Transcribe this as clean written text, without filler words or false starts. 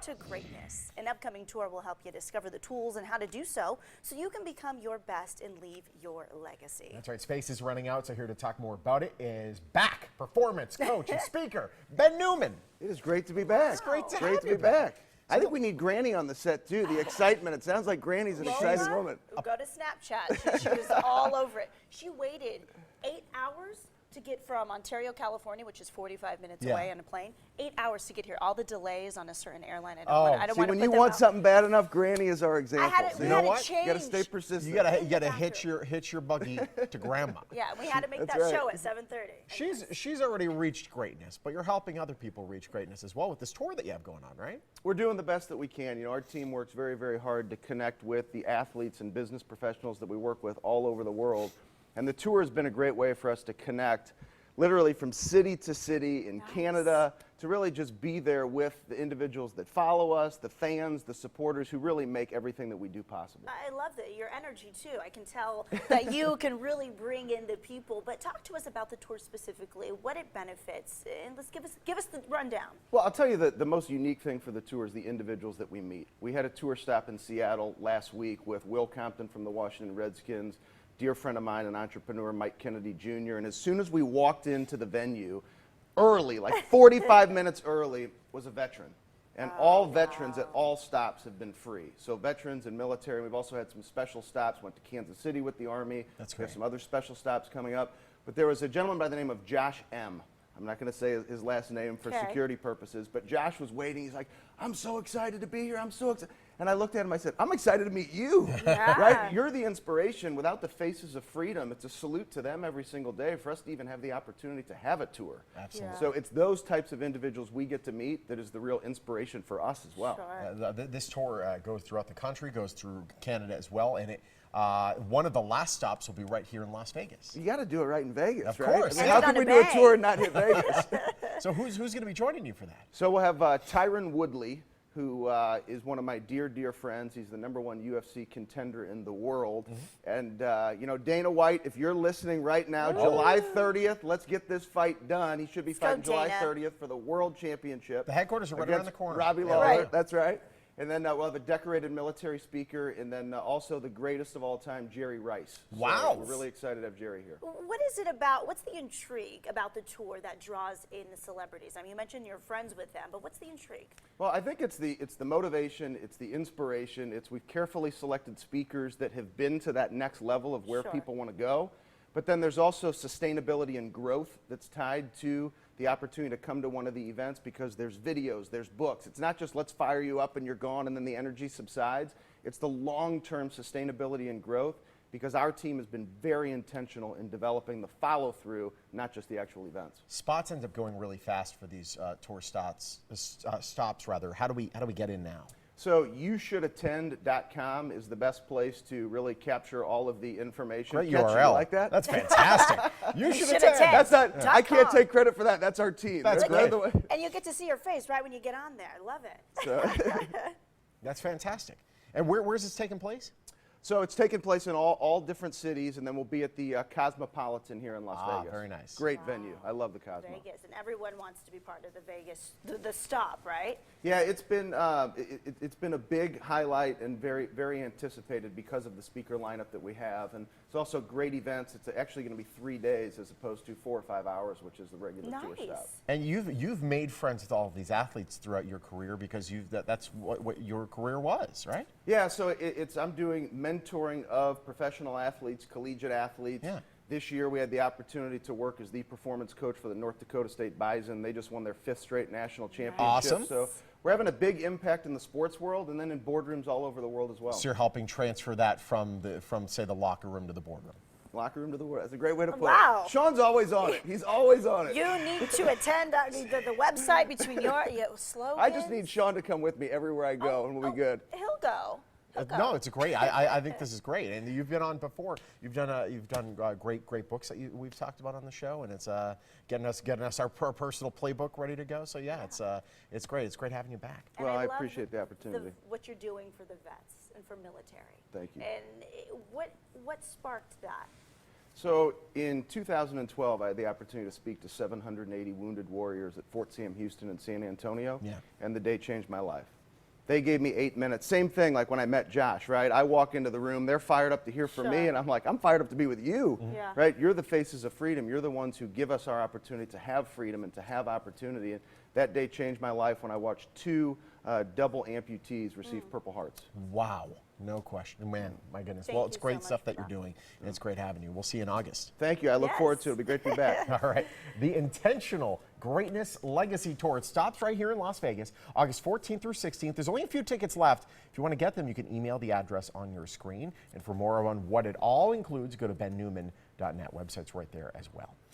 to greatness. An upcoming tour will help you discover the tools and how to do so you can become your best and leave your legacy. That's right. Space is running out, so here to talk more about it is back performance coach and speaker Ben Newman. It is great to be back. It's great to Great to be back. I think we need Granny on the set too. The excitement. It sounds like Granny's an excited woman. Go to Snapchat. She was all over it. She waited 8 hours to get from Ontario, California, which is 45 minutes away on a plane. 8 hours to get here. All the delays on a certain airline. I don't want to when you want something bad enough, Granny is our example. You know what? You got to stay persistent. You gotta hitch your buggy to Grandma. Yeah, we had to make that show at 7:30. She's already reached greatness, but you're helping other people reach greatness as well with this tour that you have going on, right? We're doing the best that we can. You know, our team works very, very hard to connect with the athletes and business professionals that we work with all over the world. And the tour has been a great way for us to connect literally from city to city in Canada, to really just be there with the individuals that follow us, the fans, the supporters who really make everything that we do possible. I love that. Your energy, too. I can tell that you can really bring in the people. But talk to us about the tour specifically, what it benefits, and let's give us the rundown. Well, I'll tell you that the most unique thing for the tour is the individuals that we meet. We had a tour stop in Seattle last week with Will Compton from the Washington Redskins, dear friend of mine, an entrepreneur, Mike Kennedy Jr., and as soon as we walked into the venue, early, like 45 minutes early, was a veteran. And all veterans at all stops have been free. So veterans and military, we've also had some special stops, went to Kansas City with the Army. That's We great. have some other special stops coming up. But there was a gentleman by the name of Josh M. I'm not going to say his last name for security purposes, but Josh was waiting. He's like, I'm so excited to be here. I'm so excited. And I looked at him, I said, I'm excited to meet you, right? You're the inspiration. Without the Faces of Freedom, it's a salute to them every single day for us to even have the opportunity to have a tour. Absolutely. So it's those types of individuals we get to meet that is the real inspiration for us as well. This tour goes throughout the country, goes through Canada as well, and one of the last stops will be right here in Las Vegas. You got to do it right in Vegas, Of right? course. I mean, how can we do a tour and not hit Vegas? So who's going to be joining you for that? So we'll have Tyron Woodley, who is one of my dear, dear friends. He's the #1 UFC contender in the world. And, you know, Dana White, if you're listening right now, July 30th, let's get this fight done. He should be fighting July 30th for the World Championship. The headquarters are right around the corner. Robbie Lawler, that's right. And then we'll have a decorated military speaker, and then also the greatest of all time, Jerry Rice. Wow. So we're really excited to have Jerry here. What is it about, what's the intrigue about the tour that draws in the celebrities? I mean, you mentioned you're friends with them, but what's the intrigue? Well, I think it's the motivation, it's the inspiration, we've carefully selected speakers that have been to that next level of where people want to go. But then there's also sustainability and growth that's tied to the opportunity to come to one of the events, because there's videos, there's books. It's not just let's fire you up and you're gone and then the energy subsides. It's the long-term sustainability and growth, because our team has been very intentional in developing the follow-through, not just the actual events. Spots end up going really fast for these tour stops. How do we get in now? So youshoulddattend.com is the best place to really capture all of the information. Great URL. URL. Like that? That's fantastic. You should attend. That's not. I can't take credit for that. That's our team. That's great. And you get to see your face right when you get on there. I love it. So That's fantastic. And where's this taking place? So it's taking place in all different cities, and then we'll be at the Cosmopolitan here in Las Vegas. Very nice. Great venue. I love the Cosmo. Vegas, and everyone wants to be part of the Vegas, the stop, right? Yeah, it's been a big highlight and very, very anticipated because of the speaker lineup that we have, and it's also great events. It's actually going to be 3 days as opposed to 4 or 5 hours, which is the regular tour stop. And you've made friends with all of these athletes throughout your career, because that's what your career was, right? Yeah, so I'm doing mentoring of professional athletes, collegiate athletes. Yeah. This year we had the opportunity to work as the performance coach for the North Dakota State Bison. They just won their 5th straight national championship. Awesome. So we're having a big impact in the sports world and then in boardrooms all over the world as well. So you're helping transfer that from say the locker room to the boardroom. Locker room to the world. That's a great way to put Wow. it. Sean's always on it. He's always on it. You need to attend the website between your slogans. I just need Sean to come with me everywhere I go, and we'll be good. He'll go. No, it's great. I think this is great, and you've been on before. You've done great books that we've talked about on the show, and it's getting us our personal playbook ready to go. So yeah, it's great. It's great having you back. And Well, I love appreciate the opportunity. What you're doing for the vets and for military. Thank you. And what sparked that? So in 2012, I had the opportunity to speak to 780 wounded warriors at Fort Sam Houston and San Antonio, and the day changed my life. They gave me 8 minutes. Same thing like when I met Josh, right? I walk into the room, they're fired up to hear from me, Sure. and I'm like, I'm fired up to be with you, Yeah. right? You're the faces of freedom. You're the ones who give us our opportunity to have freedom and to have opportunity. And that day changed my life when I watched 2 double amputees receive Purple Hearts. Wow, no question. Man, my goodness. Thank Well, it's you so great much stuff for that you're that. doing, and it's great having you. We'll see you in August. Thank you. I look forward to it. Yes. It'll be great to be back. All right. The Intentional Greatness Legacy Tour. It stops right here in Las Vegas, August 14th through 16th. There's only a few tickets left. If you want to get them, you can email the address on your screen. And for more on what it all includes, go to bennewman.net. Website's right there as well.